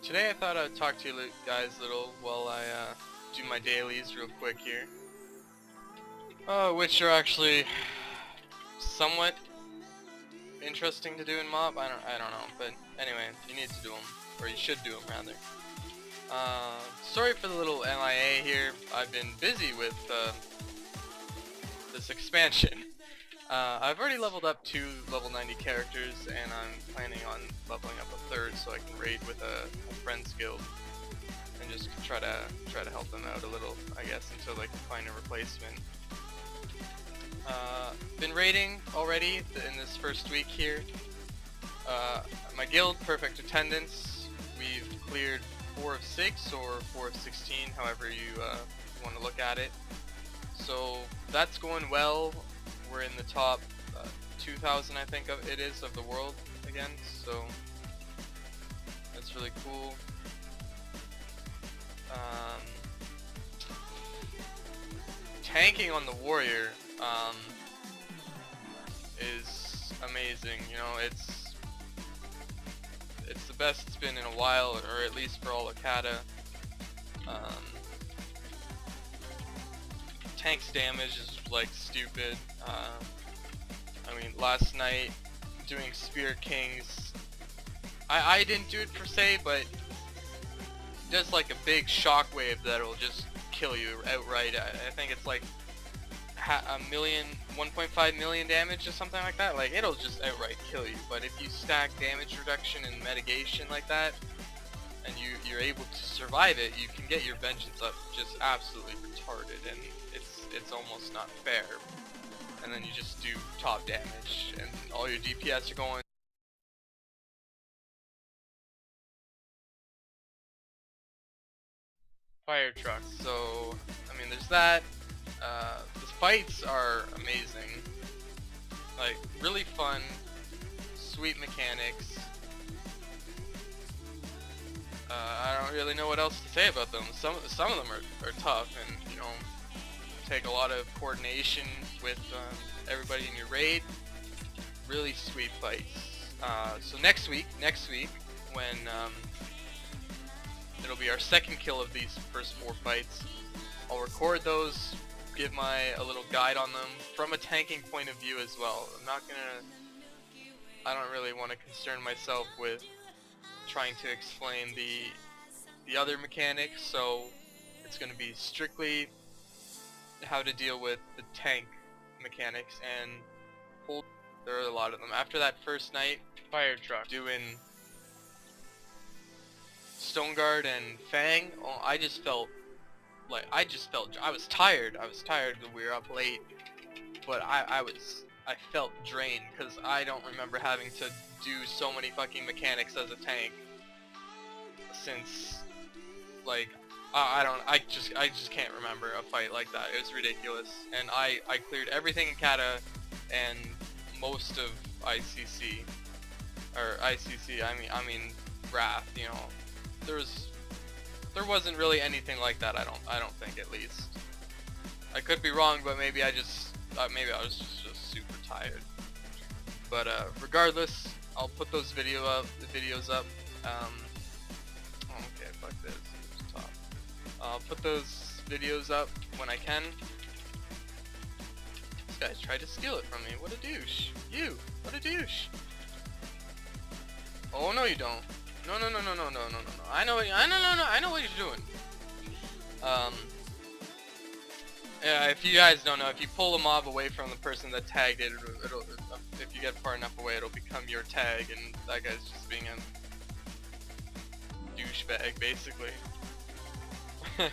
Today I thought I'd talk to you guys a little while I do my dailies real quick here. Which are actually somewhat interesting to do in MoP. I don't know, but anyway, you need to do them, or you should do them rather. Sorry for the little MIA here. I've been busy with this expansion. I've already leveled up 2 level 90 characters, and I'm planning on leveling up a 3rd so I can raid with a friend's guild and just try to help them out a little, I guess, until they can find a replacement. Been raiding already in this first week here. My guild, perfect attendance. We've cleared 4 of 6 or 4 of 16, however you want to look at it. So that's going well. We're in the top 2,000, I think it is, of the world again, so that's really cool. Tanking on the warrior is amazing. You know, it's the best it's been in a while, or at least for all Akata. Tank's damage is like stupid. I mean, last night doing Spirit Kings, I didn't do it per se, but it does like a big shockwave that'll just kill you outright. I think it's like 1.5 million damage or something like that. Like, it'll just outright kill you. But if you stack damage reduction and mitigation like that, and you're able to survive it, you can get your vengeance up just absolutely retarded, and it's almost not fair. And then you just do top damage, and all your DPS are going. Fire trucks. So I mean, there's that. The fights are amazing. Like, really fun, sweet mechanics. I don't really know what else to say about them. Some of them are tough, and you know, take a lot of coordination with everybody in your raid. Really sweet fights. So next week, when it'll be our 2nd kill of these first 4 fights, I'll record those, give a little guide on them from a tanking point of view as well. I don't really want to concern myself with trying to explain the other mechanics, so it's going to be strictly how to deal with the tank mechanics and hold. There are a lot of them. After that first night, fire truck doing Stoneguard and Fang. Oh, I was tired. We were up late, but I felt drained because I don't remember having to do so many fucking mechanics as a tank since, like, I just can't remember a fight like that. It was ridiculous, and I cleared everything in Kata and most of ICC, I mean Wrath. You know, there wasn't really anything like that. I don't think, at least. I could be wrong, but maybe I was just super tired. But regardless, I'll put those videos up. Okay, fuck this. Top. I'll put those videos up when I can. This guy's tried to steal it from me. What a douche. You. What a douche. Oh, no you don't. No. I know what you're doing. Yeah, if you guys don't know, if you pull a mob away from the person that tagged it, it'll if you get far enough away, it'll become your tag, and that guy's just being a douchebag, basically. Oh,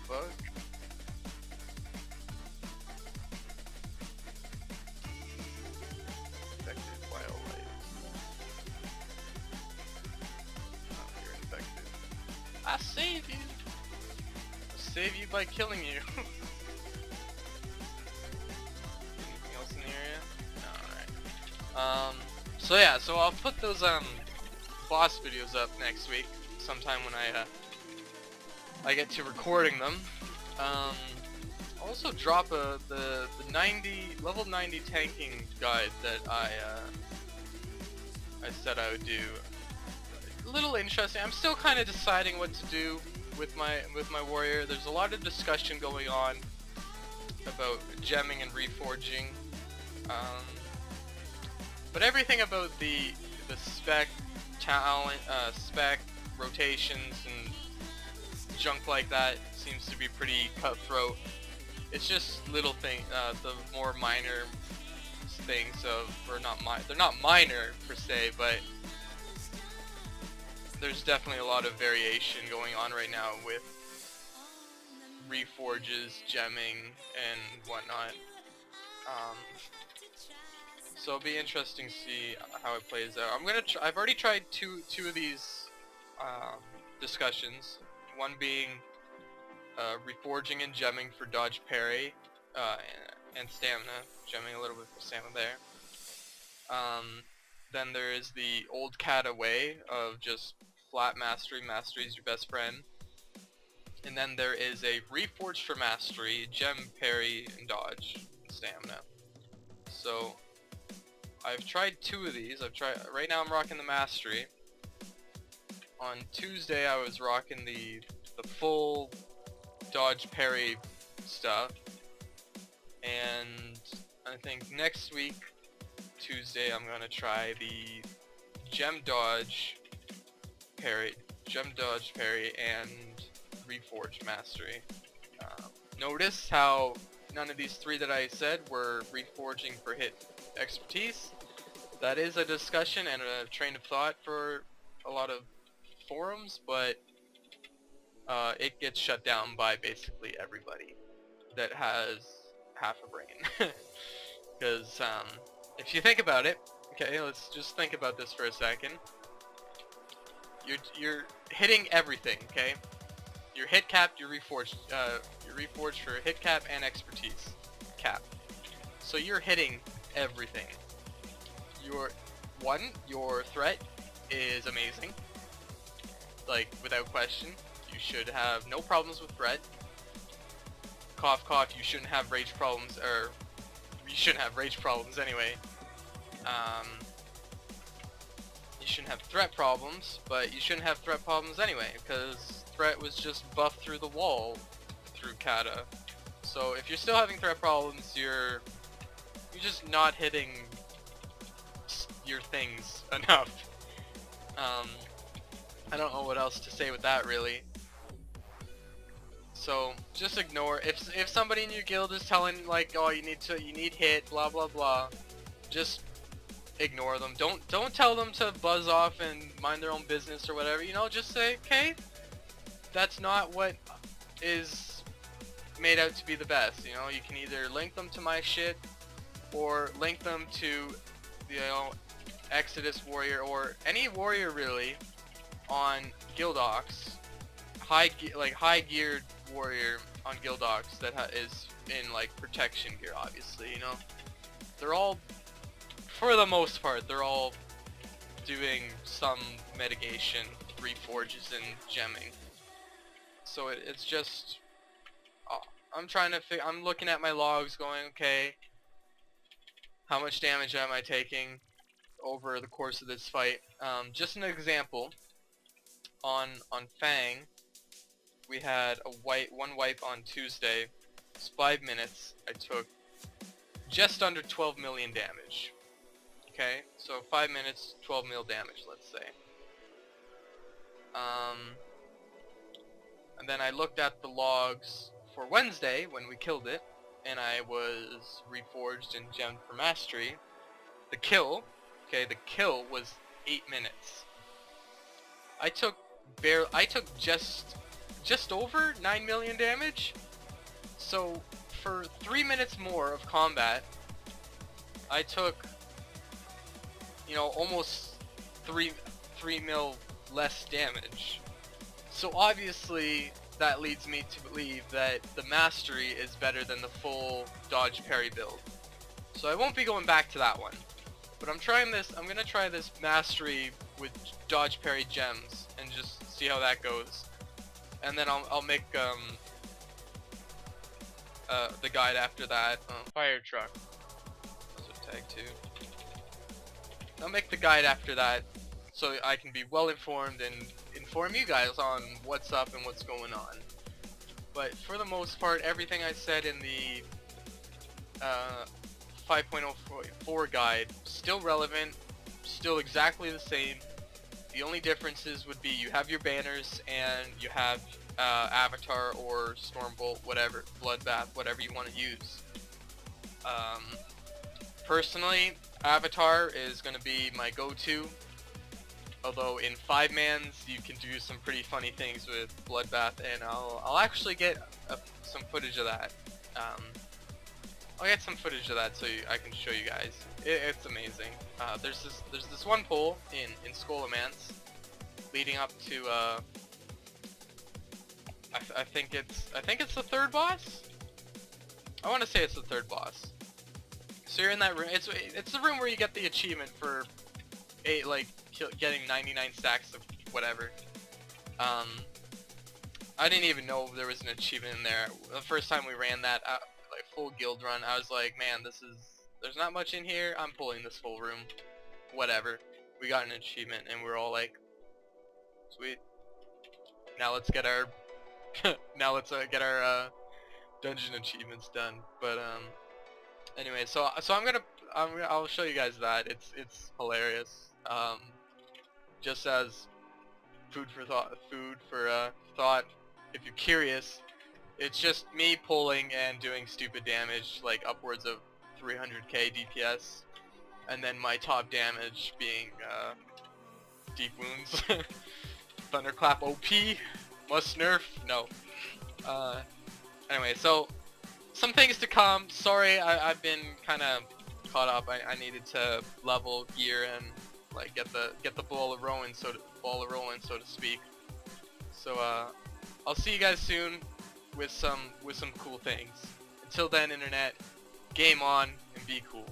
fuck. Infected wildlife. Oh, you're infected. I save you. I'll save you by killing you. Anything else in the area? No, alright. So yeah, so I'll put those boss videos up next week, sometime when I get to recording them. I'll also drop the level 90 tanking guide that I I said I would do. A little interesting. I'm still kind of deciding what to do with my warrior. There's a lot of discussion going on about gemming and reforging, but everything about the spec talent, spec rotations and junk like that seems to be pretty cutthroat. It's just little things, the more minor things or they're not minor per se, but there's definitely a lot of variation going on right now with reforges, gemming, and whatnot. So it'll be interesting to see how it plays out. I've already tried two of these discussions. One being reforging and gemming for dodge parry and stamina, gemming a little bit for stamina there. Then there is the old kata way of just flat mastery. Mastery is your best friend. And then there is a reforged for mastery, gem, parry, and dodge, and stamina. So I've tried two of these. Right now I'm rocking the mastery. On Tuesday I was rocking the full dodge parry stuff. And I think next week, Tuesday, I'm gonna try the gem dodge parry, and reforged mastery. Notice how none of these three that I said were reforging for hit expertise. That is a discussion and a train of thought for a lot of forums, but it gets shut down by basically everybody that has half a brain. Because if you think about it, okay, let's just think about this for a second. You're hitting everything, okay? You're hit capped, you're reforged for hit cap and expertise cap. So you're hitting everything. Your threat is amazing. Like, without question. You should have no problems with threat. Cough cough, you shouldn't have rage problems, or you shouldn't have rage problems anyway. You shouldn't have threat problems, but you shouldn't have threat problems anyway, because threat was just buffed through the wall through kata. So if you're still having threat problems, you're just not hitting your things enough. I don't know what else to say with that really. So just ignore if somebody in your guild is telling like, oh, you need hit, blah blah blah, just ignore them. Don't tell them to buzz off and mind their own business or whatever. You know, just say, okay, that's not what is made out to be the best. You know, you can either link them to my shit or link them to, you know, Exodus Warrior or any warrior really on Guildox, high geared warrior on Guildox that is in like protection gear. Obviously, you know, they're all, for the most part, they're all doing some mitigation, reforges, and gemming. So it's just, I'm looking at my logs going, okay, how much damage am I taking over the course of this fight? Just an example, on Fang, we had one wipe on Tuesday. It's 5 minutes. I took just under 12 million damage. Okay, so 5 minutes, 12 mil damage, let's say. And then I looked at the logs for Wednesday when we killed it, and I was reforged and gemmed for mastery. The kill was 8 minutes. I took just over 9 million damage. So for 3 minutes more of combat, I took, you know, almost 3 mil less damage. So obviously that leads me to believe that the mastery is better than the full dodge parry build. So I won't be going back to that one. But I'm gonna try this mastery with dodge parry gems and just see how that goes. And then I'll make the guide after that. Fire truck. Those are tag 2. I'll make the guide after that, so I can be well informed and inform you guys on what's up and what's going on. But for the most part, everything I said in the 5.04 guide still relevant, still exactly the same. The only differences would be you have your banners and you have Avatar or Stormbolt, whatever, Bloodbath, whatever you want to use. Personally, Avatar is going to be my go-to, although in 5-mans you can do some pretty funny things with Bloodbath, and I'll actually get some footage of that. I'll get some footage of that so I can show you guys. It's amazing. There's this one pole in Skolamans leading up to I think it's the third boss. I want to say it's the third boss. So you're in that room. It's the room where you get the achievement for getting 99 stacks of whatever. I didn't even know there was an achievement in there. The first time we ran that like full guild run, I was like, man, there's not much in here. I'm pulling this full room. Whatever. We got an achievement and we're all like, sweet. Now let's get our get our dungeon achievements done. But anyway, so I'll show you guys that. It's hilarious. Just as food for thought. If you're curious, it's just me pulling and doing stupid damage, like upwards of 300k DPS, and then my top damage being deep wounds. Thunderclap OP, must nerf, no. Anyway, so some things to come. Sorry, I've been kind of caught up. I needed to level gear and like get the ball rolling, so to speak. So I'll see you guys soon with some cool things. Until then, internet, game on and be cool.